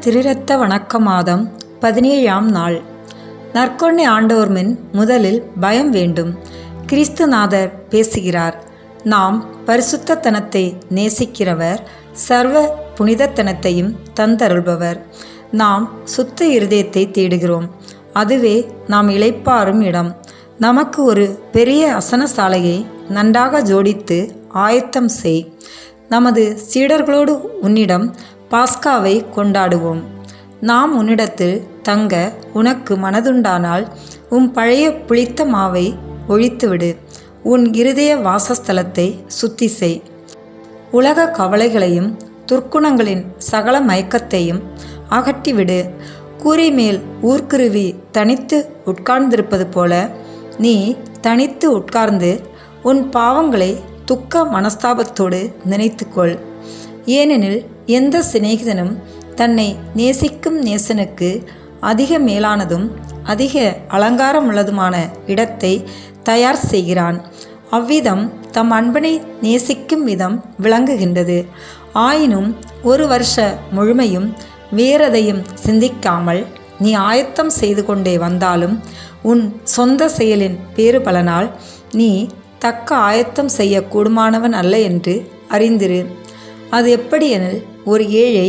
திருரத்த வணக்க மாதம் 17ஆம் நாள். நற்கொன்னை ஆண்டோர்மின் முதலில் பயம் வேண்டும். கிறிஸ்துநாதர் பேசுகிறார். நாம் பரிசுத்தத்தனத்தை நேசிக்கிறவர், சர்வ புனிதத்தனத்தையும் தந்தருள்பவர். நாம் சுத்த இருதயத்தை தேடுகிறோம். அதுவே நாம் இளைப்பாறும் இடம். நமக்கு ஒரு பெரிய அசனசாலையை நன்றாக ஜோடித்து ஆயத்தம் செய். நமது சீடர்களோடு உன்னிடம் பாஸ்காவை கொண்டாடுவோம். நாம் உன்னிடத்தில் தங்க உனக்கு மனதுண்டானால் உன் பழைய புளித்த மாவை ஒழித்துவிடு. உன் இருதய வாசஸ்தலத்தை சுத்தி செய். உலக கவலைகளையும் துர்க்குணங்களின் சகல மயக்கத்தையும் அகற்றிவிடு. கூரை மேல் ஊர்க்குருவி தனித்து உட்கார்ந்திருப்பது போல நீ தனித்து உட்கார்ந்து உன் பாவங்களை துக்க மனஸ்தாபத்தோடு நினைத்துக்கொள். ஏனெனில் எந்த சிநேகிதனும் தன்னை நேசிக்கும் நேசனுக்கு அதிக மேலானதும் அதிக அலங்காரமுள்ளதுமான இடத்தை தயார் செய்கிறான். அவ்விதம் தம் அன்பனை நேசிக்கும் விதம் விளங்குகின்றது. ஆயினும் ஒரு வருஷ முழுமையும் வேறெதையும் சிந்திக்காமல் நீ ஆயத்தம் செய்து கொண்டே வந்தாலும் உன் சொந்த செயலின் பேறுபலனால் நீ தக்க ஆயத்தம் செய்ய கூடுமானவன் அல்ல என்று அறிந்திரு. அது எப்படியெனில், ஒரு ஏழை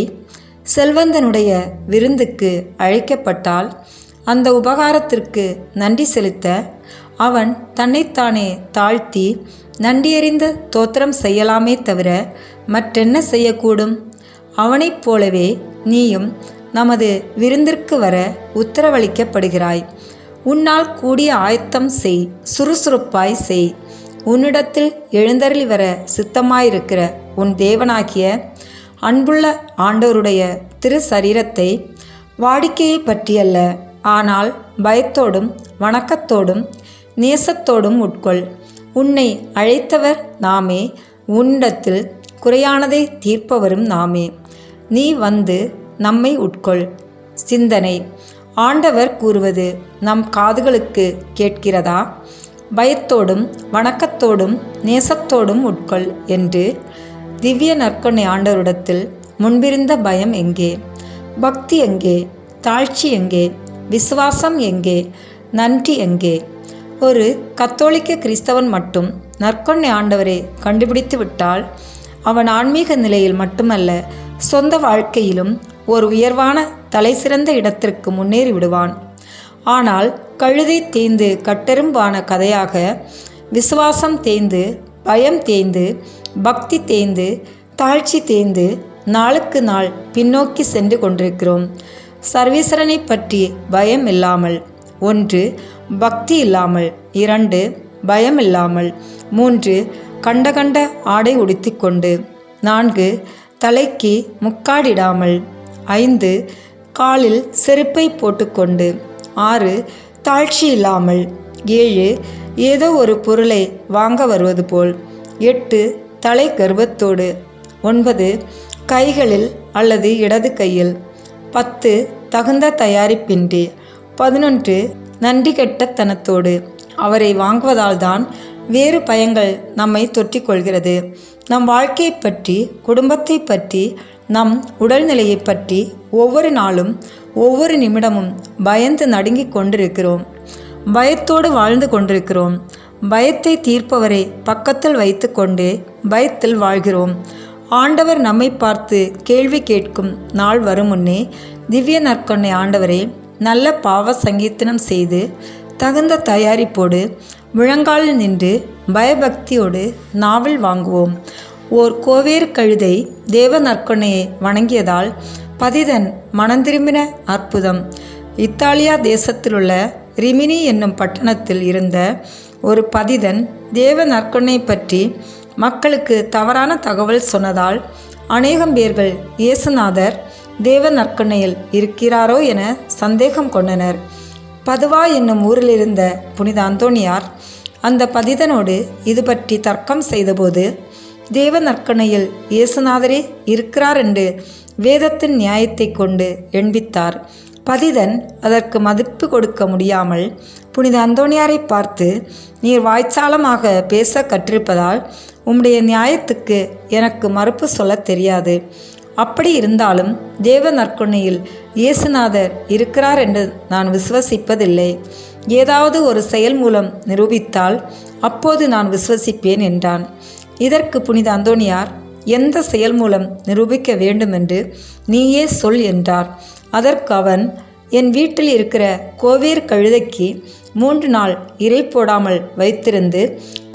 செல்வந்தனுடைய விருந்துக்கு அழைக்கப்பட்டால் அந்த உபகாரத்திற்கு நன்றி செலுத்த அவன் தன்னைத்தானே தாழ்த்தி நன்றியறிந்த தோத்திரம் செய்யலாமே தவிர மற்றென்ன செய்யக்கூடும்? அவனைப் போலவே நீயும் நமது விருந்திற்கு வர உத்தரவளிக்கப்படுகிறாய். உன்னால் கூடிய ஆயத்தம் செய், சுறுசுறுப்பாய் செய். உன்னிடத்தில் எழுந்தருளி வர சித்தமாயிருக்கிற உன் தேவனாகிய அன்புள்ள ஆண்டவருடைய திரு சரீரத்தை வாடிக்கையை பற்றியல்ல, ஆனால் பயத்தோடும் வணக்கத்தோடும் நேசத்தோடும் உட்கொள். உன்னை அழைத்தவர் நாமே, உன்னிடத்தில் குறையானதை தீர்ப்பவரும் நாமே. நீ வந்து நம்மை உட்கொள். சிந்தனை: ஆண்டவர் கூறுவது நம் காதுகளுக்கு கேட்கிறதா? பயத்தோடும் வணக்கத்தோடும் நேசத்தோடும் உட்கொள் என்று. திவ்ய நற்கொன்னை ஆண்டவரிடத்தில் முன்பிருந்த பயம் எங்கே? பக்தி எங்கே? தாழ்ச்சி எங்கே? விசுவாசம் எங்கே? நன்றி எங்கே? ஒரு கத்தோலிக்க கிறிஸ்தவன் மட்டும் நற்கொன்னை ஆண்டவரை கண்டுபிடித்து விட்டால் அவன் ஆன்மீக நிலையில் மட்டுமல்ல, சொந்த வாழ்க்கையிலும் ஒரு உயர்வான தலைசிறந்த இடத்திற்கு முன்னேறி விடுவான். ஆனால் கழுதை தேய்ந்து கட்டெரும்பான கதையாக விசுவாசம் தேய்ந்து, பயம் தேய்ந்து, பக்தி தேய்ந்து, தாழ்ச்சி தேய்ந்து நாளுக்கு நாள் பின்னோக்கி சென்று கொண்டிருக்கிறோம். சர்வேஸ்வரனை பற்றி பயம் இல்லாமல், 1 பக்தி இல்லாமல், 2 பயம் இல்லாமல், 3 கண்ட ஆடை உடுத்திக்கொண்டு, 4 தலைக்கு முக்காடிடாமல், 5 காலில் செருப்பை போட்டுக்கொண்டு, 6 தாழ்ச்சி இல்லாமல், 7 ஏதோ ஒரு பொருளை வாங்க வருவது போல், 8 தலை கர்வத்தோடு, 9 கைகளில் அல்லது இடது கையில், 10 தகுந்த தயாரிப்பின்றி, 11 நன்றி கெட்டத்தனத்தோடு. அவரை வாங்குவதால் தான் வேறு பயங்கள் நம்மை தொற்றிக்கொள்கிறது. நம் வாழ்க்கையை பற்றி, குடும்பத்தை பற்றி, நம் உடல்நிலையை பற்றி ஒவ்வொரு நாளும் ஒவ்வொரு நிமிடமும் பயந்து நடுங்கிக் கொண்டிருக்கிறோம். பயத்தோடு வாழ்ந்து கொண்டிருக்கிறோம். பயத்தை தீர்ப்பவரை பக்கத்தில் வைத்து கொண்டே பயத்தில் வாழ்கிறோம். ஆண்டவர் நம்மை பார்த்து கேள்வி கேட்கும் நாள் வரும் முன்னே திவ்ய நற்கொன்னை ஆண்டவரே, நல்ல பாவ சங்கீர்த்தனம் செய்து தகுந்த தயாரிப்போடு முழங்காலில் நின்று பயபக்தியோடு நாவல் வாங்குவோம். ஓர் கோவேறு கழுதை தேவ நற்கொன்னையை வணங்கியதால் பதிதன் மனந்திரும்பின அற்புதம். இத்தாலியா தேசத்திலுள்ள ரிமினி என்னும் பட்டணத்தில் இருந்த ஒரு பதிதன் தேவ நற்கொன்னை பற்றி மக்களுக்கு தவறான தகவல் சொன்னதால் அநேகம் பேர்கள் இயேசுநாதர் தேவ நற்கொன்னையில் இருக்கிறாரோ என சந்தேகம் கொண்டனர். பதுவா என்னும் ஊரிலிருந்த புனித அந்தோணியார் அந்த பதிதனோடு இது பற்றி தர்க்கம் செய்தபோது, தேவ நற்கொன்னையில் இயேசுநாதரே இருக்கிறார் என்று வேதத்தின் நியாயத்தை கொண்டு எண்பித்தார். பதிதன் அதற்கு மதிப்பு கொடுக்க முடியாமல் புனித அந்தோணியாரை பார்த்து, நீர் வாய்ச்சாலமாக பேச கற்றிருப்பதால் உம்முடைய நியாயத்துக்கு எனக்கு மறுப்பு சொல்ல தெரியாது. அப்படி இருந்தாலும் தேவ நற்கொணையில் இயேசுநாதர் இருக்கிறார் என்று நான் விசுவசிப்பதில்லை. ஏதாவது ஒரு செயல் மூலம் நிரூபித்தால் அப்போது நான் விசுவசிப்பேன் என்றான். இதற்கு புனித அந்தோணியார், எந்த செயல் மூலம் நிரூபிக்க வேண்டுமென்று நீயே சொல் என்றார். அதற்கு அவன், என் வீட்டில் இருக்கிற கோவேர் கழுதைக்கு 3 நாள் இரை போடாமல் வைத்திருந்து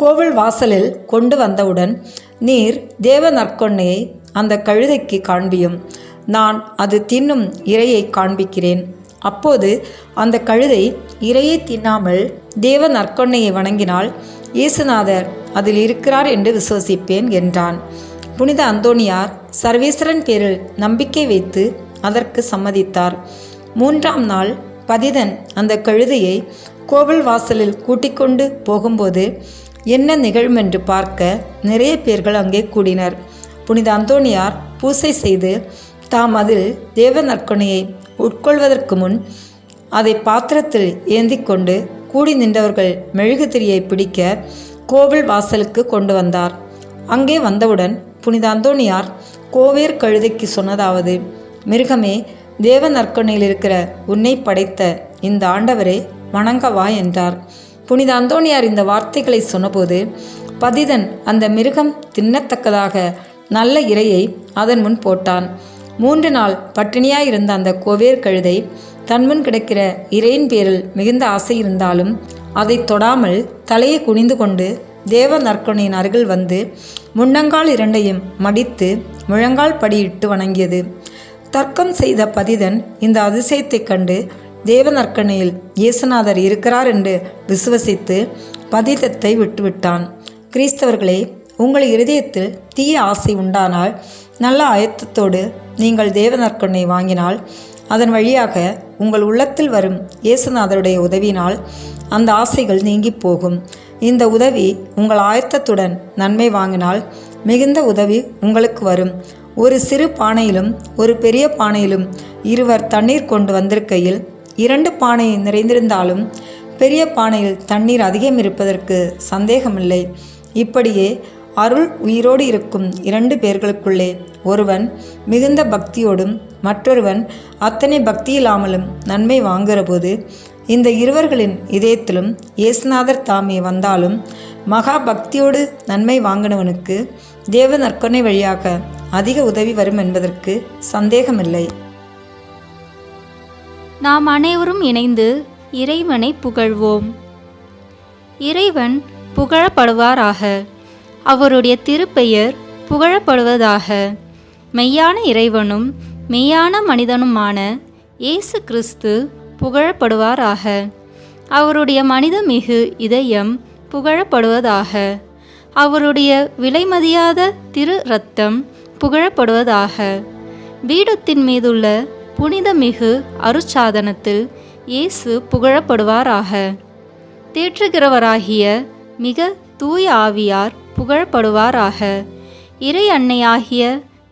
கோவில் வாசலில் கொண்டு வந்தவுடன் நீர் தேவ நற்கொன்னையை அந்த கழுதைக்கு காண்பியும். நான் அது தின்னும் இரையை காண்பிக்கிறேன். அப்போது அந்த கழுதை இரையை தின்னாமல் தேவ நற்கொன்னையை வணங்கினால் இயேசுநாதர் அதில் இருக்கிறார் என்று விசுவசிப்பேன் என்றான். புனித அந்தோணியார் சர்வேஸ்வரன் பேரில் நம்பிக்கை வைத்து அதற்கு சம்மதித்தார். 3ஆம் நாள் பதிதன் அந்த கழுதையை கோவில் வாசலில் கூட்டிக் கொண்டு போகும்போது என்ன நிகழுமென்று பார்க்க நிறைய பேர்கள் அங்கே கூடினர். புனித அந்தோணியார் பூசை செய்து தாம் அதில் தேவ நற்கொணையை உட்கொள்வதற்கு முன் அதை பாத்திரத்தில் ஏந்தி கொண்டு கூடி நின்றவர்கள் மெழுகுதிரியை பிடிக்க கோவில் வாசலுக்கு கொண்டு வந்தார். அங்கே வந்தவுடன் புனித அந்தோணியார் கோவேர் கழுதைக்கு சொன்னதாவது, மிருகமே, தேவ நற்கொணையில் இருக்கிற உன்னை படைத்த இந்த ஆண்டவரை வணங்கவா என்றார். புனித அந்தோணியார் இந்த வார்த்தைகளை சொன்னபோது பதிதன் அந்த மிருகம் தின்னத்தக்கதாக நல்ல இரையை அதன் முன் போட்டான். 3 நாள் பட்டினியாயிருந்த அந்த கோவேர் கழுதை தன்முன் கிடக்கிற இரையின் பேரில் மிகுந்த ஆசை இருந்தாலும் அதை தொடாமல் தலையை குனிந்து கொண்டு தேவ நற்கொணையின் அருகில் வந்து முன்னங்கால் 2ஐயும் மடித்து முழங்கால் படியிட்டு வணங்கியது. தர்க்கம் செய்த பதிதன் இந்த அதிசயத்தைக் கண்டு தேவ நற்கொணையில் இயேசுநாதர் இருக்கிறார் என்று விசுவசித்து பதிதத்தை விட்டுவிட்டான். கிறிஸ்தவர்களே, உங்கள் இருதயத்தில் தீய ஆசை உண்டானால் நல்ல ஆயத்தத்தோடு நீங்கள் தேவ நற்கொணை வாங்கினால் அதன் வழியாக உங்கள் உள்ளத்தில் வரும் இயேசுநாதருடைய உதவியினால் அந்த ஆசைகள் நீங்கி போகும். இந்த உதவி உங்கள் ஆயத்தத்துடன் நன்மை வாங்கினால் மிகுந்த உதவி உங்களுக்கு வரும். ஒரு சிறு பானையிலும் ஒரு பெரிய பானையிலும் இருவர் தண்ணீர் கொண்டு வந்திருக்கையில் 2 பானை நிறைந்திருந்தாலும் பெரிய பானையில் தண்ணீர் அதிகம் இருப்பதற்கு சந்தேகமில்லை. இப்படியே அருள் உயிரோடு இருக்கும் 2 பேர்களுக்குள்ளே ஒருவன் மிகுந்த பக்தியோடும் மற்றொருவன் அத்தனை பக்தியில்லாமலும் நன்மை வாங்குகிறபோது இந்த இருவர்களின் இதயத்திலும் இயேசுநாதர் தாமே வந்தாலும் மகா பக்தியோடு நன்மை வாங்கினவனுக்கு தேவ நற்கொணை வழியாக அதிக உதவி வரும் என்பதற்கு சந்தேகமில்லை. நாம் அனைவரும் இணைந்து இறைவனை புகழ்வோம். இறைவன் புகழப்படுவாராக. அவருடைய திருப்பெயர் புகழப்படுவதாக. மெய்யான இறைவனும் மெய்யான மனிதனுமான இயேசு கிறிஸ்து புகழப்படுவாராக. அவருடைய மனிதமிகு இதயம் புகழப்படுவதாக. அவருடைய விலைமதியாத திரு இரத்தம் புகழப்படுவதாக. பீடத்தின் மீதுள்ள புனிதமிகு அருட்சாதனத்தில் இயேசு புகழப்படுவாராக. தேற்றுகிறவராகிய மிக தூய ஆவியார் புகழப்படுவாராக. இறை அன்னையாகிய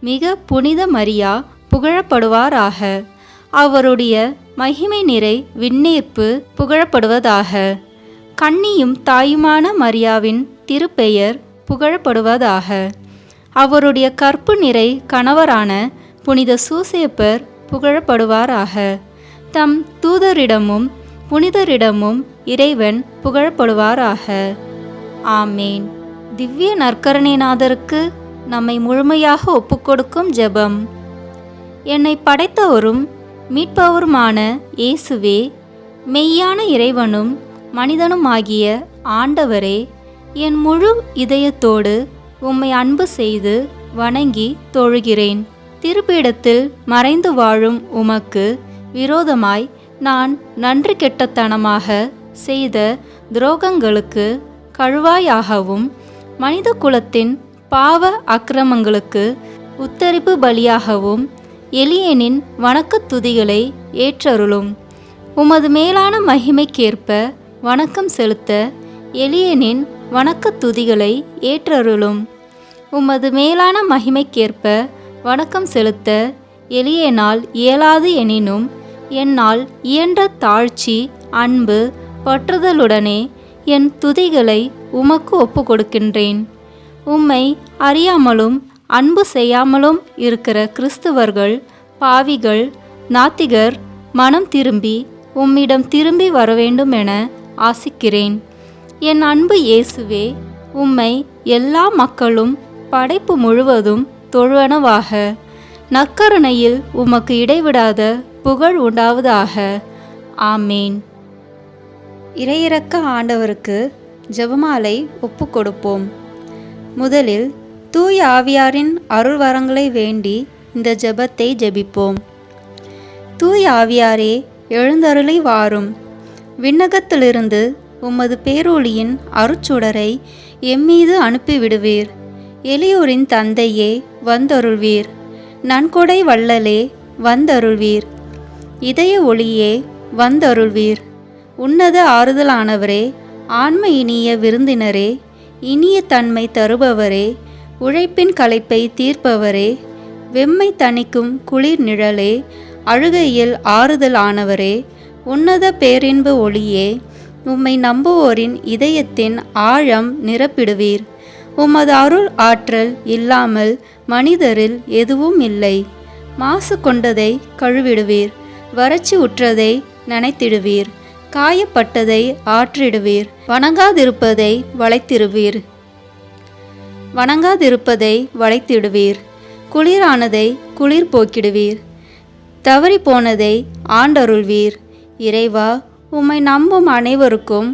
மிக புனித மரியா புகழப்படுவாராக. அவருடைய மகிமை நிறை விண்ணேற்பு புகழப்படுவதாக. கன்னியும் தாயுமான மரியாவின் திருப்பெயர் புகழப்படுவதாக. அவருடைய கற்பு நிறை கணவரான புனித சூசேப்பர் புகழப்படுவாராக. தம் தூதரிடமும் புனிதரிடமும் இறைவன் புகழப்படுவாராக. ஆமேன். திவ்ய நற்கருணைநாதருக்கு நம்மை முழுமையாக ஒப்புக்கொடுக்கும் ஜெபம். என்னை படைத்தவரும் மீட்பவருமான இயேசுவே, மெய்யான இறைவனும் மனிதனுமாகிய ஆண்டவரே, என் முழு இதயத்தோடு உம்மை அன்பு செய்து வணங்கி தொழுகிறேன். திருப்பீடத்தில் மறைந்து வாழும் உமக்கு விரோதமாய் நான் நன்றி கெட்டத்தனமாக செய்த துரோகங்களுக்கு கழுவாயாகவும் மனித குலத்தின் பாவ அக்கிரமங்களுக்கு உத்தரிப்பு பலியாகவும் எளியனின் வணக்கத் துதிகளை ஏற்றருளும். உமது மேலான மகிமைக்கேற்ப வணக்கம் செலுத்த எளியனின் வணக்கத் துதிகளை ஏற்றருளும். உமது மேலான மகிமைக்கேற்ப வணக்கம் செலுத்த எளியனால் இயலாது எனினும் என்னால் இயன்ற தாழ்ச்சி, அன்பு, பற்றுதலுடனே என் துதிகளை உமக்கு ஒப்பு கொடுக்கின்றேன். உம்மை அறியாமலும் அன்பு செய்யாமலும் இருக்கிற கிறிஸ்துவர்கள், பாவிகள், நாத்திகர் மனம் திரும்பி உம்மிடம் திரும்பி வரவேண்டும் என ஆசிக்கிறேன். என் அன்பு இயேசுவே, உம்மை எல்லா மக்களும் படைப்பு முழுவதும் தொழுவனவாக. நற்கருணையில் உமக்கு இடைவிடாத புகழ் உண்டாவதாக. ஆமேன். இறையிறக்க ஆண்டவருக்கு ஜெபமாலை ஒப்பு கொடுப்போம். முதலில் தூய ஆவியாரின் அருள் வரங்களை வேண்டி இந்த ஜெபத்தை ஜெபிப்போம். தூய ஆவியாரே, எழுந்தருளி வாரும். விண்ணகத்திலிருந்து உமது பேரொளியின் அருட்சுடரை எம்மீது அனுப்பிவிடுவீர். எளியோரின் தந்தையே, வந்தருள்வீர். நன்கொடை வள்ளலே, வந்தருள்வீர். இதய ஒளியே, வந்தருள்வீர். உன்னத ஆறுதலானவரே, ஆன்ம இனிய விருந்தினரே, இனிய தன்மை தருபவரே, உழைப்பின் களைப்பை தீர்ப்பவரே, வெம்மை தணிக்கும் குளிர் நிழலே, அழுகையில் ஆறுதல் ஆனவரே, உன்னத பேரின்ப ஒளியே, உம்மை நம்புவோரின் இதயத்தின் ஆழம் நிரப்பிடுவீர். உமது அருள் ஆற்றல் இல்லாமல் மனிதரில் எதுவும் இல்லை. மாசு கொண்டதை கழுவிடுவீர். வறட்சி உற்றதை நனைத்திடுவீர். காயப்பட்டதை ஆற்றிடுவீர். வணங்காதிருப்பதை வளைத்திடுவீர். குளிரானதை குளிர் போக்கிடுவீர். தவறி போனதை ஆண்டருள்வீர். இறைவா, உம்மை நம்பும் அனைவருக்கும்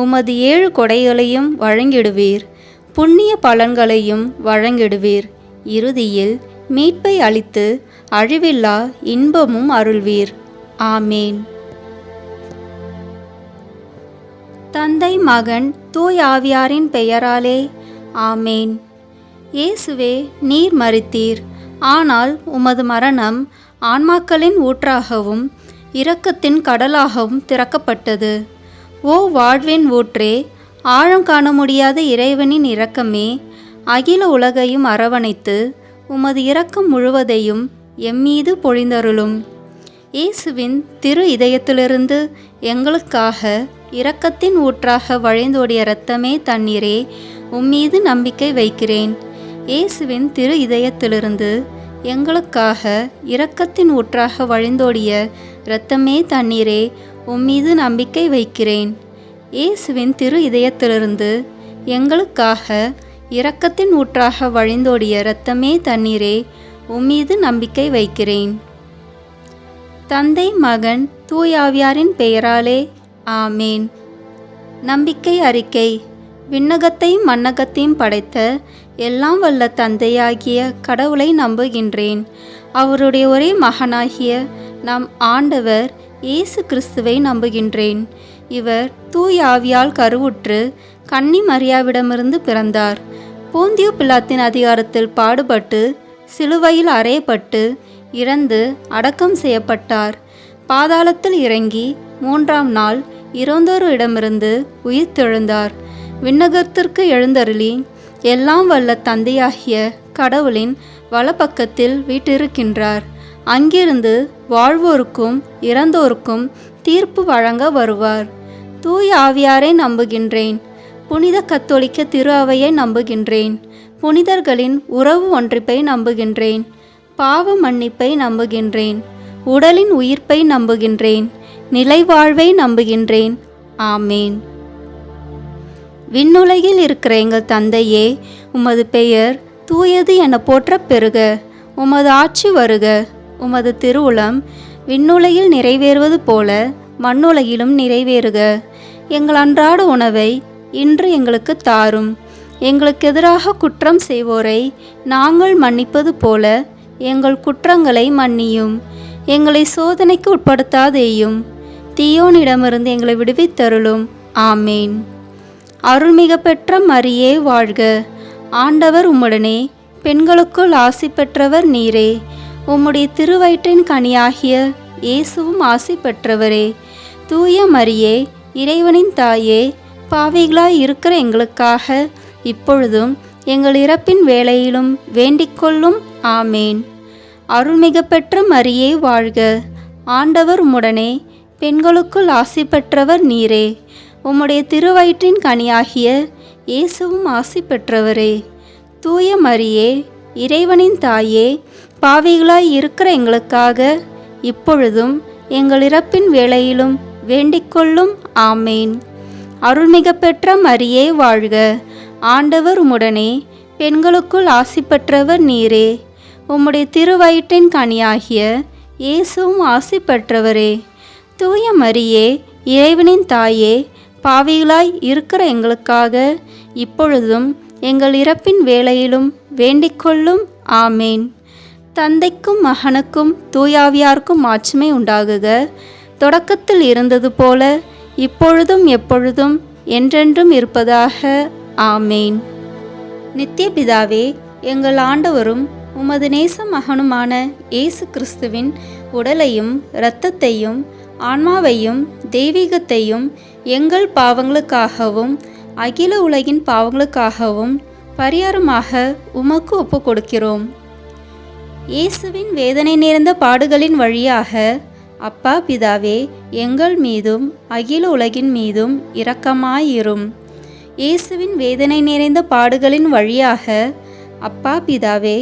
உமது 7 கொடைகளையும் வழங்கிடுவீர். புண்ணிய பலன்களையும் வழங்கிடுவீர். இறுதியில் மீட்பை அளித்து அழிவில்லா இன்பமும் அருள்வீர். ஆமேன். தந்தை, மகன், தூய ஆவியாரின் பெயராலே ஆமேன். இயேசுவே, நீர் மரித்தீர். ஆனால் உமது மரணம் ஆன்மாக்களின் ஊற்றாகவும் இரக்கத்தின் கடலாகவும் திறக்கப்பட்டது. ஓ வாழ்வின் ஊற்றே, ஆழம் காண முடியாத இறைவனின் இரக்கமே, அகில உலகையும் அரவணைத்து உமது இரக்கம் முழுவதையும் எம்மீது பொழிந்தருளும். இயேசுவின் திரு இதயத்திலிருந்து எங்களுக்காக இரக்கத்தின் ஊற்றாக வழிந்தோடிய இரத்தமே தண்ணீரே, உம்மீது நம்பிக்கை வைக்கிறேன். இயேசுவின் திரு இதயத்திலிருந்து எங்களுக்காக இரக்கத்தின் ஊற்றாக வழிந்தோடிய இரத்தமே தண்ணீரே, உம்மீது நம்பிக்கை வைக்கிறேன். இயேசுவின் திரு இதயத்திலிருந்து எங்களுக்காக இரக்கத்தின் ஊற்றாக வழிந்தோடிய இரத்தமே தண்ணீரே, உம்மீது நம்பிக்கை வைக்கிறேன். தந்தை, மகன், தூயாவியாரின் பெயராலே ஆமேன். நம்பிக்கை அறிக்கை. விண்ணகத்தையும் மண்ணகத்தையும் படைத்த எல்லாம் வல்ல தந்தையாகிய கடவுளை நம்புகின்றேன். அவருடைய ஒரே மகனாகிய நம் ஆண்டவர் இயேசு கிறிஸ்துவை நம்புகின்றேன். இவர் தூய ஆவியால் கருவுற்று கன்னி மரியாவிடமிருந்து பிறந்தார். போந்தியு பிலாத்தின் அதிகாரத்தில் பாடுபட்டு சிலுவையில் அறையப்பட்டு இறந்து அடக்கம் செய்யப்பட்டார். பாதாளத்தில் இறங்கி 3ஆம் நாள் இறந்தோரிடமிருந்து உயிர்த்தெழுந்தார். விண்ணகத்திற்கு எழுந்தருளி எல்லாம் வல்ல தந்தையாகிய கடவுளின் வலப்பக்கத்தில் வீற்றிருக்கின்றார். அங்கிருந்து வாழ்வோருக்கும் இறந்தோருக்கும் தீர்ப்பு வழங்க வருவார். தூய ஆவியாரை நம்புகின்றேன். புனித கத்தோலிக்க திரு அவையை நம்புகின்றேன். புனிதர்களின் உறவு ஒன்றிப்பை நம்புகின்றேன். பாவ மன்னிப்பை நம்புகின்றேன். உடலின் உயிர்ப்பை நம்புகின்றேன். நிலைவாழ்வை நம்புகின்றேன். ஆமேன். விண்ணுலகில் இருக்கிற எங்கள் தந்தையே, உமது பெயர் தூயது என போற்ற பெறுக. உமது ஆட்சி வருக. உமது திருவுளம் விண்ணுலகில் நிறைவேறுவது போல மண்ணுலகிலும் நிறைவேறுக. எங்கள் அன்றாட உணவை இன்று எங்களுக்கு தாரும். எங்களுக்கு எதிராக குற்றம் செய்வோரை நாங்கள் மன்னிப்பது போல எங்கள் குற்றங்களை மன்னியும். எங்களை சோதனைக்கு உட்படுத்தாதேயும், தீயோனிடமிருந்து எங்களை விடுவித்தருளும். ஆமேன். அருள்மிக பெற்ற மரியே வாழ்க. ஆண்டவர் உம்முடனே, பெண்களுக்குள் ஆசி பெற்றவர் நீரே. உம்முடைய திருவயிற்றின் கனியாகிய இயேசுவும் ஆசி பெற்றவரே. தூய மரியே, இறைவனின் தாயே, பாவிகளாய் இருக்கிற எங்களுக்காக இப்பொழுதும் எங்கள் இறப்பின் வேளையிலும் வேண்டிக்கொள்ளும். ஆமேன். அருள்மிக பெற்ற மரியே வாழ்க. ஆண்டவர் உம்முடனே, பெண்களுக்குள் ஆசி பெற்றவர் நீரே. உம்முடைய திருவயிற்றின் கனியாகிய இயேசுவும் ஆசி பெற்றவரே. தூய மரியே, இறைவனின் தாயே, பாவிகளாய் இருக்கிற எங்களுக்காக இப்பொழுதும் எங்கள் இறப்பின் வேளையிலும் வேண்டிக்கொள்ளும். ஆமேன். அருள்மிக பெற்ற மரியே வாழ்க. ஆண்டவர் உம்முடனே, பெண்களுக்குள் ஆசி பெற்றவர் நீரே. உம்முடைய திருவயிற்றின் கனியாகிய இயேசுவும் ஆசி பெற்றவரே. தூய மரியே, இறைவனின் தாயே, பாவிகளாய் இருக்கிற எங்களுக்காக இப்பொழுதும் எங்கள் இறப்பின் வேளையிலும் வேண்டிக்கொள்ளும். ஆமேன். தந்தைக்கும் மகனுக்கும் தூயாவியாருக்கும் மாட்சிமை உண்டாகுக. தொடக்கத்தில் இருந்தது போல இப்பொழுதும் எப்பொழுதும் என்றென்றும் இருப்பதாக. ஆமேன். நித்திய பிதாவே, எங்கள் ஆண்டவரும் உமது நேச மகனுமான இயேசு கிறிஸ்துவின் உடலையும் இரத்தத்தையும் ஆன்மாவையும் தெய்வீகத்தையும் எங்கள் பாவங்களுக்காகவும் அகில உலகின் பாவங்களுக்காகவும் பரிகாரமாக உமக்கு ஒப்பு கொடுக்கிறோம். இயேசுவின் வேதனை நிறைந்த பாடுகளின் வழியாக அப்பா பிதாவே, எங்கள் மீதும் அகில உலகின் மீதும் இரக்கமாயிரும். இயேசுவின் வேதனை நிறைந்த பாடுகளின் வழியாக அப்பா பிதாவே,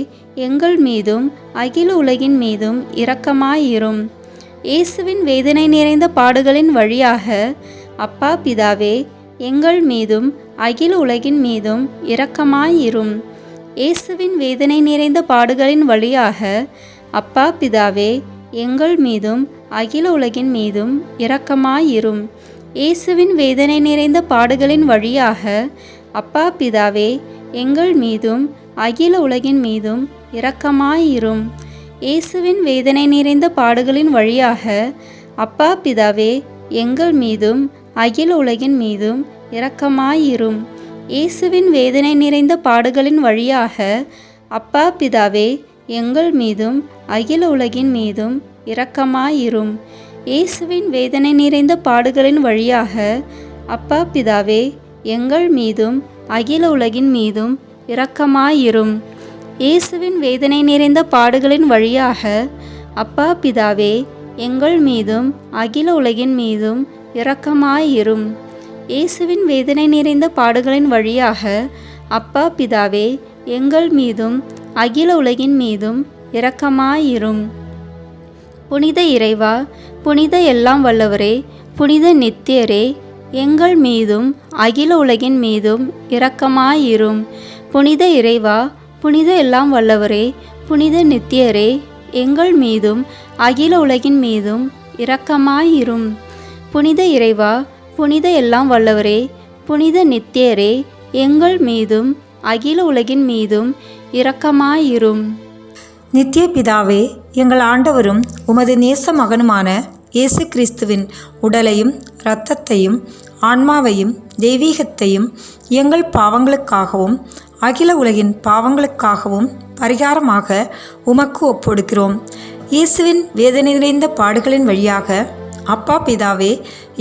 எங்கள் மீதும் அகில உலகின் மீதும் இரக்கமாயிரும். இயேசுவின் வேதனை நிறைந்த பாடுகளின் வழியாக அப்பா பிதாவே, எங்கள் மீதும் அகில உலகின் மீதும் இரக்கமாயிரும். இயேசுவின் வேதனை நிறைந்த பாடுகளின் வழியாக அப்பா பிதாவே, எங்கள் மீதும் அகில உலகின் மீதும் இரக்கமாயிரும். இயேசுவின் வேதனை நிறைந்த பாடுகளின் வழியாக அப்பா பிதாவே, எங்கள் மீதும் அகில உலகின் மீதும் இரக்கமாயிரும். இயேசுவின் வேதனை நிறைந்த பாடுகளின் வழியாக அப்பா பிதாவே, எங்கள் மீதும் அகில உலகின் மீதும் இரக்கமாயிரும். இயேசுவின் வேதனை நிறைந்த பாடுகளின் வழியாக அப்பா பிதாவே, எங்கள் மீதும் அகில உலகின் மீதும் இரக்கமாயிரும். இயேசுவின் வேதனை நிறைந்த பாடுகளின் வழியாக அப்பா பிதாவே, எங்கள் மீதும் அகில உலகின் மீதும் இரக்கமாயிரும். இயேசுவின் வேதனை நிறைந்த பாடுகளின் வழியாக அப்பா பிதாவே, எங்கள் மீதும் அகில உலகின் மீதும் இரக்கமாயிரும். இயேசுவின் வேதனை நிறைந்த பாடுகளின் வழியாக அப்பா பிதாவே, எங்கள் மீதும் அகில உலகின் மீதும் இரக்கமாயிரும். புனித இறைவா, புனித எல்லாம் வல்லவரே, புனித நித்தியரே, எங்கள் மீதும் அகில உலகின் மீதும் இரக்கமாயிரும். புனித இறைவா, புனித எல்லாம் வல்லவரே, புனித நித்தியரே, எங்கள் மீதும் அகில உலகின் மீதும் இரக்கமாயிரும். புனித இறைவா, புனித எல்லாம் வல்லவரே, புனித நித்தியரே, எங்கள் மீதும் அகில உலகின் மீதும் இரக்கமாயிரும். நித்திய பிதாவே, எங்கள் ஆண்டவரும் உமது நேச மகனுமான இயேசு கிறிஸ்துவின் உடலையும் இரத்தத்தையும் ஆன்மாவையும் தெய்வீகத்தையும் எங்கள் பாவங்களுக்காகவும் அகில உலகின் பாவங்களுக்காகவும் பரிகாரமாக உமக்கு ஒப்புக்கொடுக்கிறோம். இயேசுவின் வேதனை நிறைந்த பாடுகளின் வழியாக அப்பா பிதாவே,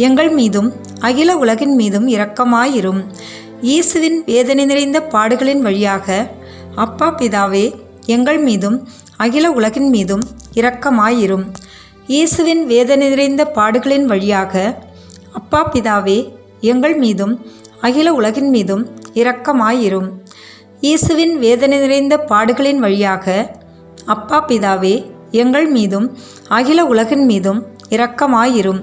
எங்கள் மீதும் அகில உலகின் மீதும் இரக்கமாயிரும். இயேசுவின் வேதனை நிறைந்த பாடுகளின் வழியாக அப்பா பிதாவே, எங்கள் மீதும் அகில உலகின் மீதும் இரக்கமாயிரும். இயேசுவின் வேதனை நிறைந்த பாடுகளின் வழியாக அப்பா பிதாவே, எங்கள் மீதும் அகில உலகின் மீதும் இரக்கமாயிரும். இயேசுவின் வேதனை நிறைந்த பாடுகளின் வழியாக அப்பா பிதாவே, எங்கள் மீதும் அகில உலகின் மீதும் இரக்கமாயிரும்.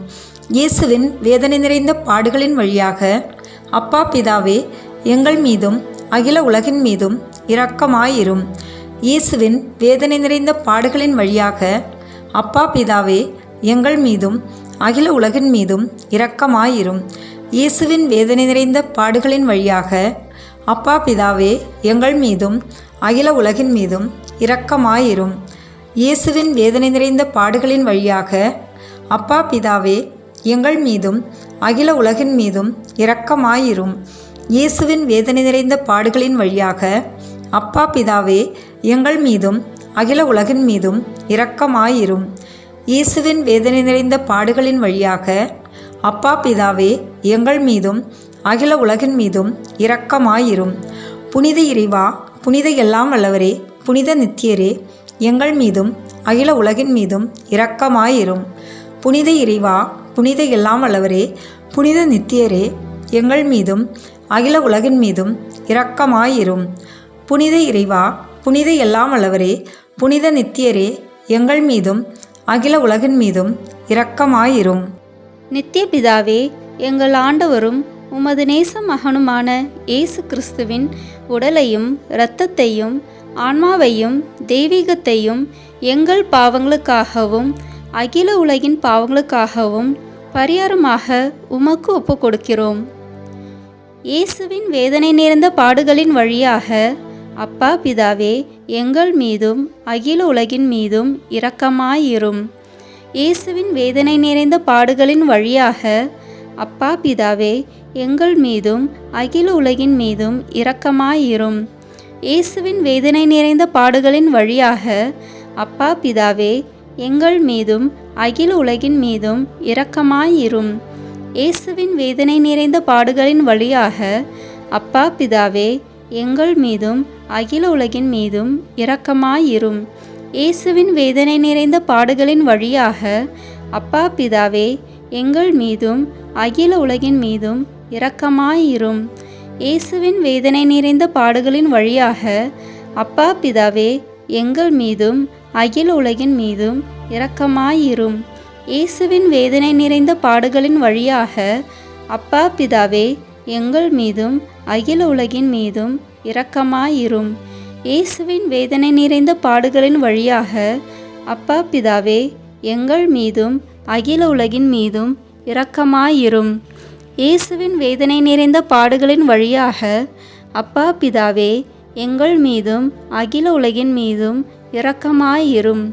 இயேசுவின் வேதனை நிறைந்த பாடுகளின் வழியாக அப்பா பிதாவே, எங்கள் மீதும் அகில உலகின் மீதும் இரக்கமாயிரும். இயேசுவின் வேதனை நிறைந்த பாடுகளின் வழியாக அப்பா பிதாவே, எங்கள் மீதும் அகில உலகின் மீதும் இரக்கமாயிரும். இயேசுவின் வேதனை நிறைந்த பாடுகளின் வழியாக அப்பா பிதாவே, எங்கள் மீதும் அகில உலகின் மீதும் இரக்கமாயிரும். இயேசுவின் வேதனை நிறைந்த பாடுகளின் வழியாக அப்பா பிதாவே, எங்கள் மீதும் அகில உலகின் மீதும் இரக்கமாயிரும். இயேசுவின் வேதனை நிறைந்த பாடுகளின் வழியாக அப்பா பிதாவே, எங்கள் மீதும் அகில உலகின் மீதும் இரக்கமாயிரும். இயேசுவின் வேதனை நிறைந்த பாடுகளின் வழியாக அப்பா பிதாவே, எங்கள் மீதும் அகில உலகின் மீதும் இரக்கமாயிரும். புனித இறைவா, புனித எல்லாம் வல்லவரே, புனித நித்தியரே, எங்கள் மீதும் அகில உலகின் மீதும் இரக்கமாயிரும். புனித இறைவா, புனித எல்லாம் வல்லவரே, புனித நித்தியரே, எங்கள் மீதும் அகில உலகின் மீதும் இரக்கமாயிரும். புனித இறைவா, புனித எல்லாம் வல்லவரே, புனித நித்தியரே, எங்கள் மீதும் அகில உலகின் மீதும் இரக்கமாயிரும். நித்திய பிதாவே, எங்கள் ஆண்டவரும் உமது நேச மகனுமான இயேசு கிறிஸ்துவின் உடலையும் இரத்தத்தையும் ஆன்மாவையும் தெய்வீகத்தையும் எங்கள் பாவங்களுக்காகவும் அகில உலகின் பாவங்களுக்காகவும் பரிகாரமாக உமக்கு ஒப்பு கொடுக்கிறோம். இயேசுவின் வேதனை நேர்ந்த பாடுகளின் வழியாக அப்பா பிதாவே, எங்கள் மீதும் அகில உலகின் மீதும் இரக்கமாயிரும். இயேசுவின் வேதனை நிறைந்த பாடுகளின் வழியாக அப்பா பிதாவே, எங்கள் மீதும் அகில உலகின் மீதும் இரக்கமாயிரும். இயேசுவின் வேதனை நிறைந்த பாடுகளின் வழியாக அப்பா பிதாவே, எங்கள் மீதும் அகில உலகின் மீதும் இரக்கமாயிரும். இயேசுவின் வேதனை நிறைந்த பாடுகளின் வழியாக அப்பா பிதாவே, எங்கள் மீதும் அகில உலகின் மீதும் இரக்கமாயிரும். இயேசுவின் வேதனை நிறைந்த பாடுகளின் வழியாக அப்பா பிதாவே, எங்கள் மீதும் அகில உலகின் மீதும் இரக்கமாயிரும். இயேசுவின் வேதனை நிறைந்த பாடுகளின் வழியாக அப்பா பிதாவே, எங்கள் மீதும் அகில உலகின் மீதும் இரக்கமாயிரும். இயேசுவின் வேதனை நிறைந்த பாடுகளின் வழியாக அப்பா பிதாவே, எங்கள் மீதும் அகில உலகின் மீதும் இரக்கமாயிரும். இயேசுவின் வேதனை நிறைந்த பாடுகளின் வழியாக அப்பா பிதாவே, எங்கள் மீதும் அகில உலகின் மீதும் இரக்கமாயிரும். இயேசுவின் வேதனை நிறைந்த பாடுகளின் வழியாக அப்பா பிதாவே, எங்கள் மீதும் அகில உலகின் மீதும் இரக்கமாயிரும்.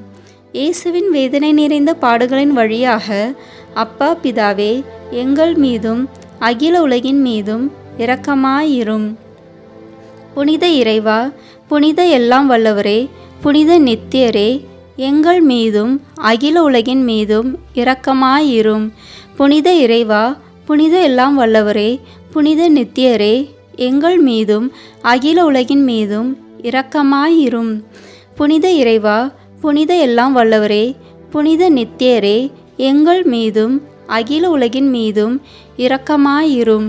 இயேசுவின் வேதனை நிறைந்த பாடுகளின் வழியாக அப்பா பிதாவே, எங்கள் மீதும் அகில உலகின் மீதும் இரக்கமாயிரும். புனித இறைவா, புனித எல்லாம் வல்லவரே, புனித நித்தியரே, எங்கள் மீதும் அகில உலகின் மீதும் இரக்கமாயிரும். புனித இறைவா, புனித எல்லாம் வல்லவரே, புனித நித்தியரே, எங்கள் மீதும் அகில உலகின் மீதும் இரக்கமாயிரும். புனித இறைவா, புனித எல்லாம் வல்லவரே, புனித நித்தியரே, எங்கள் மீதும் அகில உலகின் மீதும் இரக்கமாயிரும்.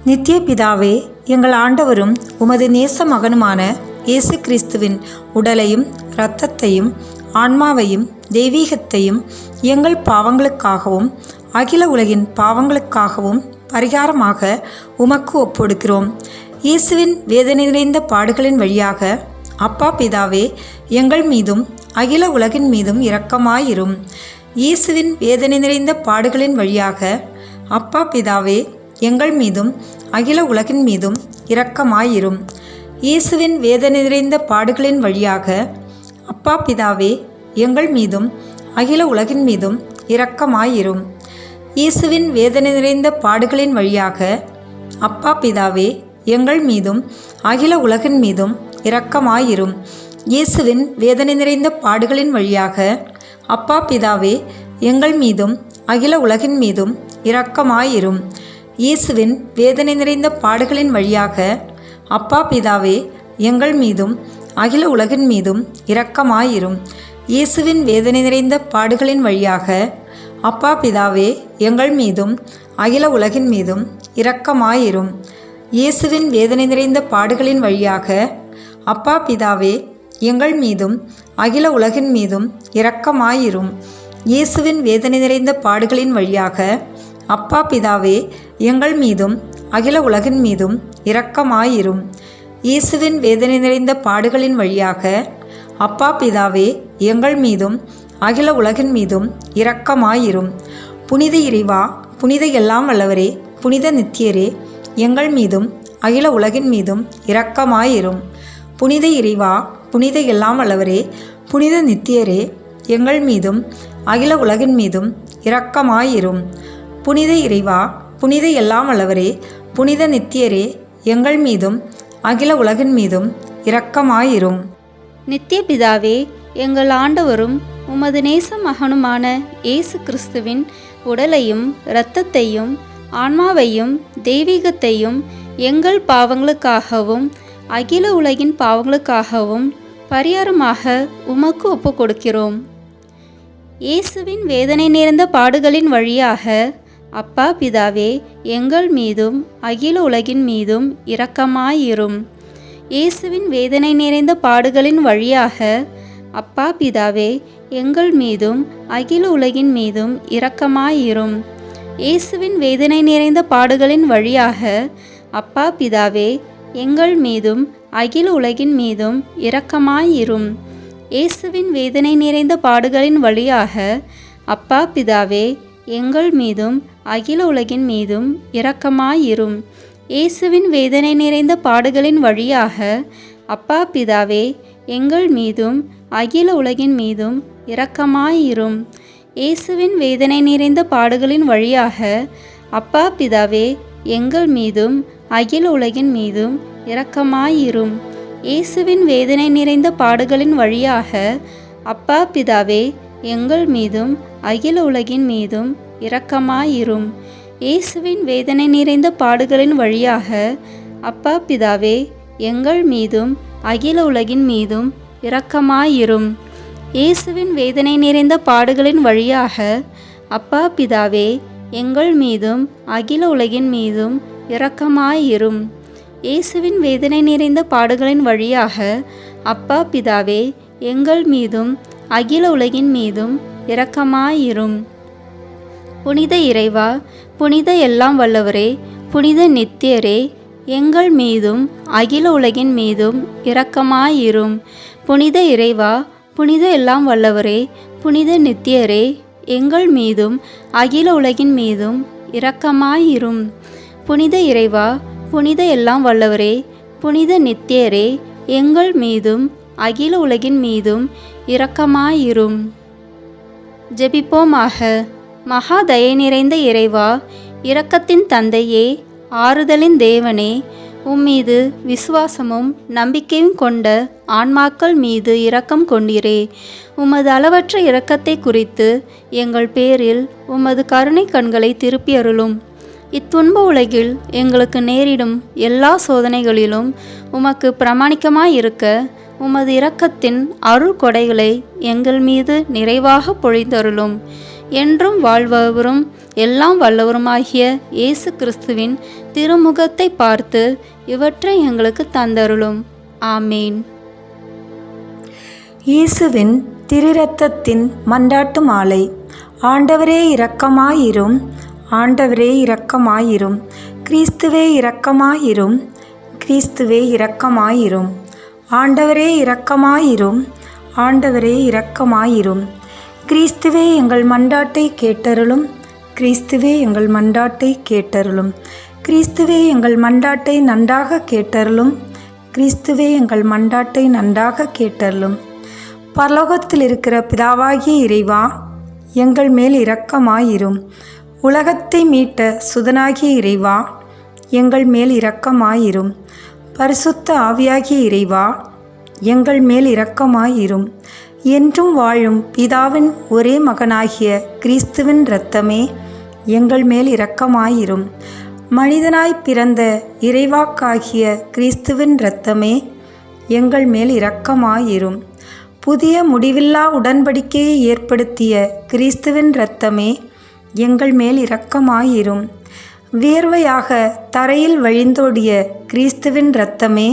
நித்திய பிதாவே, எங்கள் ஆண்டவரும் உமது நேச மகனுமான இயேசு கிறிஸ்துவின் உடலையும் இரத்தத்தையும் ஆன்மாவையும் தெய்வீகத்தையும் எங்கள் பாவங்களுக்காகவும் அகில உலகின் பாவங்களுக்காகவும் பரிகாரமாக உமக்கு ஒப்புக்கொடுக்கிறோம். இயேசுவின் வேதனை நிறைந்த பாடுகளின் வழியாக அப்பா பிதாவே, எங்கள் மீதும் அகில உலகின் மீதும் இரக்கமாயிரும். இயேசுவின் வேதனை நிறைந்த பாடுகளின் வழியாக அப்பா பிதாவே, எங்கள் மீதும் அகில உலகின் மீதும் இரக்கமாயிரும். இயேசுவின் வேதனை நிறைந்த பாடுகளின் வழியாக அப்பா பிதாவே, எங்கள் மீதும் அகில உலகின் மீதும் இரக்கமாயிரும். இயேசுவின் வேதனை நிறைந்த பாடுகளின் வழியாக அப்பா பிதாவே, எங்கள் மீதும் அகில உலகின் மீதும் இரக்கமாயிரும். இயேசுவின் வேதனை நிறைந்த பாடுகளின் வழியாக அப்பா பிதாவே, எங்கள் மீதும் அகில உலகின் மீதும் இரக்கமாயிரும். இயேசுவின் வேதனை நிறைந்த பாடுகளின் வழியாக அப்பா பிதாவே, எங்கள் மீதும் அகில உலகின் மீதும் இரக்கமாயிரும். இயேசுவின் வேதனை நிறைந்த பாடுகளின் வழியாக அப்பா பிதாவே, எங்கள் மீதும் அகில உலகின் மீதும் இரக்கமாயிரும். இயேசுவின் வேதனை நிறைந்த பாடுகளின் வழியாக அப்பா பிதாவே, எங்கள் மீதும் அகில உலகின் மீதும் இரக்கமாயிரும். இயேசுவின் வேதனை நிறைந்த பாடுகளின் வழியாக அப்பா பிதாவே, எங்கள் மீதும் அகில உலகின் மீதும் இரக்கமாயிரும். இயேசுவின் வேதனை நிறைந்த பாடுகளின் வழியாக அப்பா பிதாவே, எங்கள் மீதும் அகில உலகின் மீதும் இரக்கமாயிரும். புனித இறைவா, புனித எல்லாம் வல்லவரே, புனித நித்தியரே, எங்கள் மீதும் அகில உலகின் மீதும் இரக்கமாயிரும். புனித இறைவா, புனித எல்லாம் வல்லவரே, புனித நித்தியரே, எங்கள் மீதும் அகில உலகின் மீதும் இரக்கமாயிரும். புனித இறைவா, புனித எல்லாம் வல்லவரே, புனித நித்தியரே, எங்கள் மீதும் அகில உலகின் மீதும் இரக்கமாயிரும். நித்திய பிதாவே, எங்கள் ஆண்டவரும் உமது நேச மகனுமான இயேசு கிறிஸ்துவின் உடலையும் இரத்தத்தையும் ஆன்மாவையும் தெய்வீகத்தையும் எங்கள் பாவங்களுக்காகவும் அகில உலகின் பாவங்களுக்காகவும் பரிகாரமாக உமக்கு ஒப்பு கொடுக்கிறோம். இயேசுவின் வேதனை நேர்ந்த பாடுகளின் வழியாக அப்பா பிதாவே, எங்கள் மீதும் அகில உலகின் மீதும் இரக்கமாயிரும். இயேசுவின் வேதனை நிறைந்த பாடுகளின் வழியாக அப்பா பிதாவே எங்கள் மீதும் அகில உலகின் மீதும் இரக்கமாயிரும். இயேசுவின் வேதனை நிறைந்த பாடுகளின் வழியாக அப்பா பிதாவே எங்கள் மீதும் அகில உலகின் மீதும் இரக்கமாயிரும். இயேசுவின் வேதனை நிறைந்த பாடுகளின் வழியாக அப்பா பிதாவே எங்கள் மீதும் அகில உலகின் மீதும் இரக்கமாயிரும். இயேசுவின் வேதனை நிறைந்த பாடுகளின் வழியாக அப்பா பிதாவே எங்கள் மீதும் அகில உலகின் மீதும் இரக்கமாயிரும். இயேசுவின் வேதனை நிறைந்த பாடுகளின் வழியாக அப்பா பிதாவே எங்கள் மீதும் அகில உலகின் மீதும் இரக்கமாயிரும். இயேசுவின் வேதனை நிறைந்த பாடுகளின் வழியாக அப்பா பிதாவே எங்கள் மீதும் அகில உலகின் மீதும் இரக்கமாயிரும். இயேசுவின் வேதனை நிறைந்த பாடுகளின் வழியாக அப்பா பிதாவே எங்கள் மீதும் அகில உலகின் மீதும் இரக்கமாயிரும். இயேசுவின் வேதனை நிறைந்த பாடுகளின் வழியாக அப்பா பிதாவே எங்கள் மீதும் அகில உலகின் மீதும் இரக்கமாயிரும். இயேசுவின் வேதனை நிறைந்த பாடுகளின் வழியாக அப்பா பிதாவே எங்கள் மீதும் அகில உலகின் மீதும் இரக்கமாயிரும். புனித இறைவா, புனித எல்லாம் வல்லவரே, புனித நித்தியரே, எங்கள் மீதும் அகில உலகின் மீதும் இரக்கமாயிரும். புனித இறைவா, புனித எல்லாம் வல்லவரே, புனித நித்தியரே, எங்கள் மீதும் அகில உலகின் மீதும் இரக்கமாயிரும். புனித இறைவா, புனித எல்லாம் வல்லவரே, புனித நித்தியரே, எங்கள் மீதும் அகில உலகின் மீதும் இரக்கமாயிரும். ஜெபிப்போமாக. மகா தயை நிறைந்த இறைவா, இரக்கத்தின் தந்தையே, ஆறுதலின் தேவனே, உம்மீது விசுவாசமும் நம்பிக்கையும் கொண்ட ஆன்மாக்கள் மீது இரக்கம் கொண்டீரே. உமது அளவற்ற இரக்கத்தை குறித்து எங்கள் பேரில் உமது கருணை கண்களை திருப்பியருளும். இத்துன்ப உலகில் எங்களுக்கு நேரிடும் எல்லா சோதனைகளிலும் உமக்கு பிரமாணிக்கமாயிருக்க உமது இரக்கத்தின் அருள் கொடைகளை எங்கள் மீது நிறைவாக பொழிந்தருளும். என்றும் வாழ்பவரும் எல்லாம் வல்லவருமாகிய இயேசு கிறிஸ்துவின் திருமுகத்தை பார்த்து இவற்றை எங்களுக்கு தந்தருளும். ஆமேன். இயேசுவின் திருரத்தத்தின் மன்றாட்டு மாலை. ஆண்டவரே இரக்கமாயிரும், ஆண்டவரே இரக்கமாயிரும், கிறிஸ்துவே இரக்கமாயிரும், கிறிஸ்துவே இரக்கமாயிரும், ஆண்டவரே இரக்கமாயிரும், ஆண்டவரே இரக்கமாயிரும், கிறிஸ்துவே எங்கள் மன்றாட்டை கேட்டருளும், கிறிஸ்துவே எங்கள் மன்றாட்டை கேட்டருளும், கிறிஸ்துவே எங்கள் மன்றாட்டை நன்றாக கேட்டருளும், கிறிஸ்துவே எங்கள் மன்றாட்டை நன்றாக கேட்டருளும். பரலோகத்தில் இருக்கிற பிதாவாகிய இறைவா, எங்கள் மேல் இரக்கமாயிரும். உலகத்தை மீட்ட சுதனாகிய இறைவா, எங்கள் மேல் இரக்கமாயிரும். பரிசுத்த ஆவியாகிய இறைவா, எங்கள் மேல் இரக்கமாயிரும். என்றும் வாழும் பிதாவின் ஒரே மகனாகிய கிறிஸ்துவின் இரத்தமே, எங்கள் மேல் இரக்கமாயிரும். மனிதனாய் பிறந்த இறைவாக்காகிய கிறிஸ்துவின் இரத்தமே, எங்கள் மேல் இரக்கமாயிரும். புதிய முடிவில்லா உடன்படிக்கையை ஏற்படுத்திய கிறிஸ்துவின் இரத்தமே, எங்கள் மேல் இரக்கமாயிரும். வியர்வையாக தரையில் வழிந்தோடிய கிறிஸ்துவின் இரத்தமே,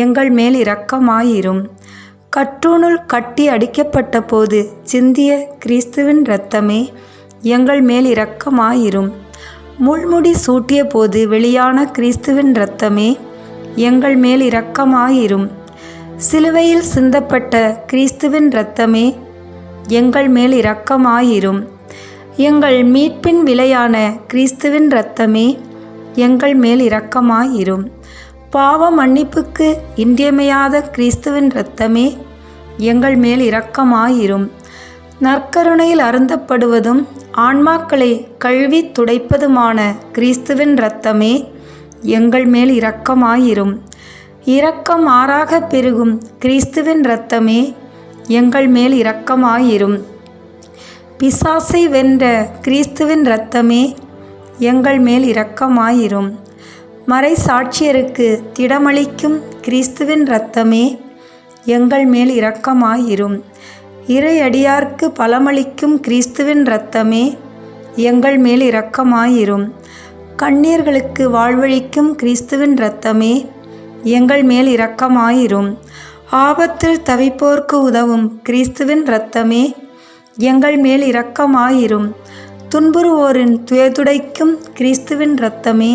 எங்கள் மேல் இரக்கமாயிரும். கற்றூணுள் கட்டி அடிக்கப்பட்ட போது சிந்திய கிறிஸ்துவின் இரத்தமே, எங்கள் மேல் இரக்கமாயிரும். முள்முடி சூட்டிய போது வெளியான கிறிஸ்துவின் இரத்தமே, எங்கள் மேல் இரக்கமாயிரும். சிலுவையில் சிந்தப்பட்ட கிறிஸ்துவின் இரத்தமே, எங்கள் மேல் இரக்கமாயிரும். எங்கள் மீட்பின் விலையான கிறிஸ்துவின் இரத்தமே, எங்கள் மேல் இரக்கமாயிரும். பாவ மன்னிப்புக்கு இன்றியமையாத கிறிஸ்துவின் இரத்தமே, எங்கள் மேல் இரக்கமாயிரும். நற்கருணையில் அருந்தப்படுவதும் ஆன்மாக்களை கழுவி துடைப்பதுமான கிறிஸ்துவின் இரத்தமே, எங்கள் மேல் இரக்கமாயிரும். இரக்கம் ஆறாக பெருகும் கிறிஸ்துவின் இரத்தமே, எங்கள் மேல் இரக்கமாயிரும். பிசாசை வென்ற கிறிஸ்துவின் இரத்தமே, எங்கள் மேல் இரக்கமாயிரும். மறை சாட்சியருக்கு திடமளிக்கும் கிறிஸ்துவின் இரத்தமே, எங்கள் மேல் இரக்கமாயிரும். இறையடியார்க்கு பலமளிக்கும் கிறிஸ்துவின் இரத்தமே, எங்கள் மேல் இரக்கமாயிரும். கண்ணீர்களுக்கு வாழ்வளிக்கும் கிறிஸ்துவின் இரத்தமே, எங்கள் மேல் இரக்கமாயிரும். ஆபத்தில் தவிப்போர்க்கு உதவும் கிறிஸ்துவின் இரத்தமே, எங்கள் மேல் இரக்கமாயிரும். துன்புறுவோரின் துயதுடைக்கும் கிறிஸ்துவின் இரத்தமே,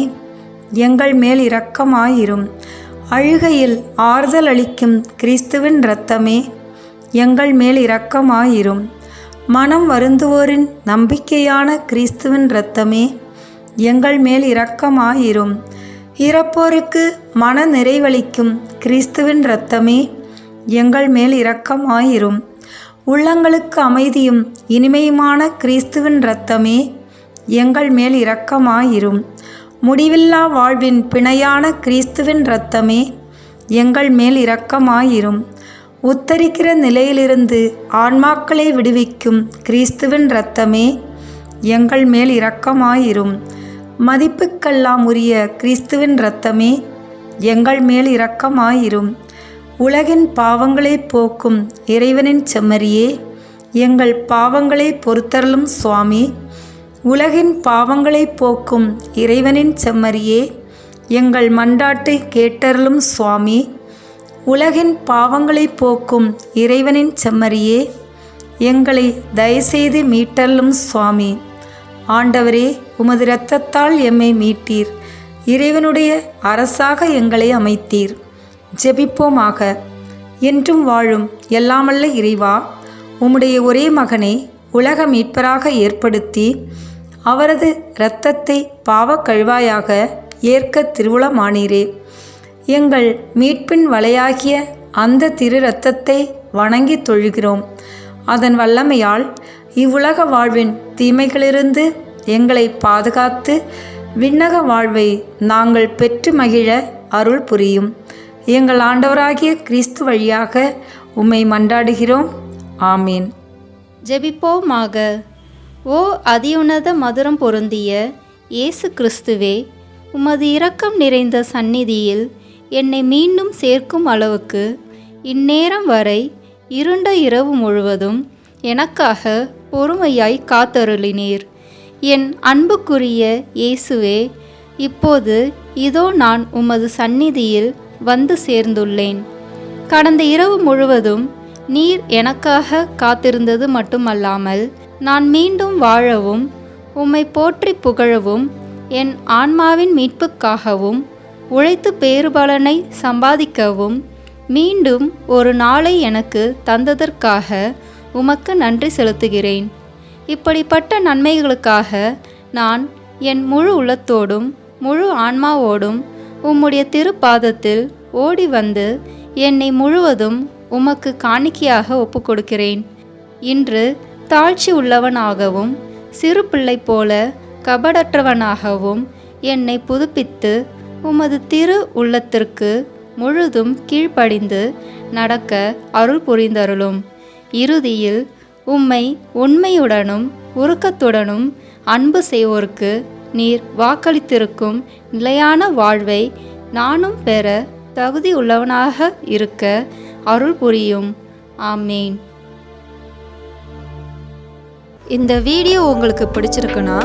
எங்கள் மேல் இரக்கமாயிரும். அழுகையில் ஆறுதல் அளிக்கும் கிறிஸ்துவின் இரத்தமே, எங்கள் மேல் இரக்கமாயிரும். மனம் வருந்துவோரின் நம்பிக்கையான கிறிஸ்துவின் இரத்தமே, எங்கள் மேல் இரக்கமாயிரும். இறப்போருக்கு மன நிறைவளிக்கும் கிறிஸ்துவின் இரத்தமே, எங்கள் மேல் இரக்கமாயிரும். உள்ளங்களுக்கு அமைதியும் இனிமையுமான கிறிஸ்துவின் இரத்தமே, எங்கள் மேல் இரக்கமாயிரும். முடிவில்லா வாழ்வின் பிணையான கிறிஸ்துவின் இரத்தமே, எங்கள் மேல் இரக்கமாயிரும். உத்தரிக்கிற நிலையிலிருந்து ஆன்மாக்களை விடுவிக்கும் கிறிஸ்துவின் இரத்தமே, எங்கள் மேல் இரக்கமாயிரும். மதிப்புக்கெல்லாம் உரிய கிறிஸ்துவின் இரத்தமே, எங்கள் மேல் இரக்கமாயிரும். உலகின் பாவங்களை போக்கும் இறைவனின் செம்மறியே, எங்கள் பாவங்களை பொறுத்தருளும் சுவாமி. உலகின் பாவங்களை போக்கும் இறைவனின் செம்மறியே, எங்கள் மன்றாட்டை கேட்டருளும் சுவாமி. உலகின் பாவங்களை போக்கும் இறைவனின் செம்மறியே, எங்களை தயவுசெய்து மீட்டருளும் சுவாமி. ஆண்டவரே, உமது இரத்தத்தால் எம்மை மீட்டீர். இறைவனுடைய அரசாக எங்களை அமைத்தீர். ஜெபிப்போமாக. என்றும் வாழும் எல்லாமல்ல இறைவா, உம்முடைய ஒரே மகனை உலக மீட்பராக ஏற்படுத்தி அவரது இரத்தத்தை பாவக் கழுவாயாக ஏற்க திருவுளமானீரே. எங்கள் மீட்பின் வலையாகிய அந்த திரு இரத்தத்தை வணங்கி தொழுகிறோம். அதன் வல்லமையால் இவ்வுலக வாழ்வின் தீமைகளிலிருந்து எங்களை பாதுகாத்து விண்ணக வாழ்வை நாங்கள் பெற்று மகிழ அருள் புரியும். எங்கள் ஆண்டவராகிய கிறிஸ்து வழியாக உம்மை மன்றாடுகிறோம். ஆமீன். ஜெபிப்போமாக. ஓ அதியுன்னத மதுரம் பொருந்திய இயேசு கிறிஸ்துவே, உமது இரக்கம் நிறைந்த சந்நிதியில் என்னை மீண்டும் சேர்க்கும் அளவுக்கு இந்நேரம் வரை இருண்ட இரவு முழுவதும் எனக்காக பொறுமையாய் காத்தருளினீர். என் அன்புக்குரிய இயேசுவே, இப்போது இதோ நான் உமது சந்நிதியில் வந்து சேர்ந்துள்ளேன். கடந்த இரவு முழுவதும் நீர் எனக்காக காத்திருந்தது மட்டுமல்லாமல் நான் மீண்டும் வாழவும் உம்மை போற்றி புகழவும் என் ஆன்மாவின் மீட்புக்காகவும் உழைத்து பேறுபலனை சம்பாதிக்கவும் மீண்டும் ஒரு நாளை எனக்கு தந்ததற்காக உமக்கு நன்றி செலுத்துகிறேன். இப்படிப்பட்ட நன்மைகளுக்காக நான் என் முழு உள்ளத்தோடும் முழு ஆன்மாவோடும் உம்முடைய திருப்பாதத்தில் ஓடி வந்து என்னை முழுவதும் உமக்கு காணிக்கையாக ஒப்புக்கொடுக்கிறேன். இன்று தாழ்ச்சி உள்ளவனாகவும் சிறு பிள்ளை போல கபடற்றவனாகவும் என்னை புதுப்பித்து உமது திரு உள்ளத்திற்கு முழுதும் கீழ்ப்படிந்து நடக்க அருள் புரிந்தருளும். இறுதியில் உம்மை உண்மையுடனும் உருக்கத்துடனும் அன்பு செய்வோருக்கு நீர் வாக்களித்திருக்கும் நிலையான வாழ்வை நானும் பெற தகுதி உள்ளவனாக இருக்க அருள் புரியும். ஆமேன். இந்த வீடியோ உங்களுக்கு பிடிச்சிருக்குன்னா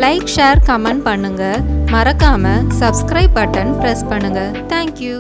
லைக், ஷேர், கமெண்ட் பண்ணுங்கள். மறக்காமல் சப்ஸ்கிரைப் பட்டன் ப்ரெஸ் பண்ணுங்கள். தேங்க்யூ.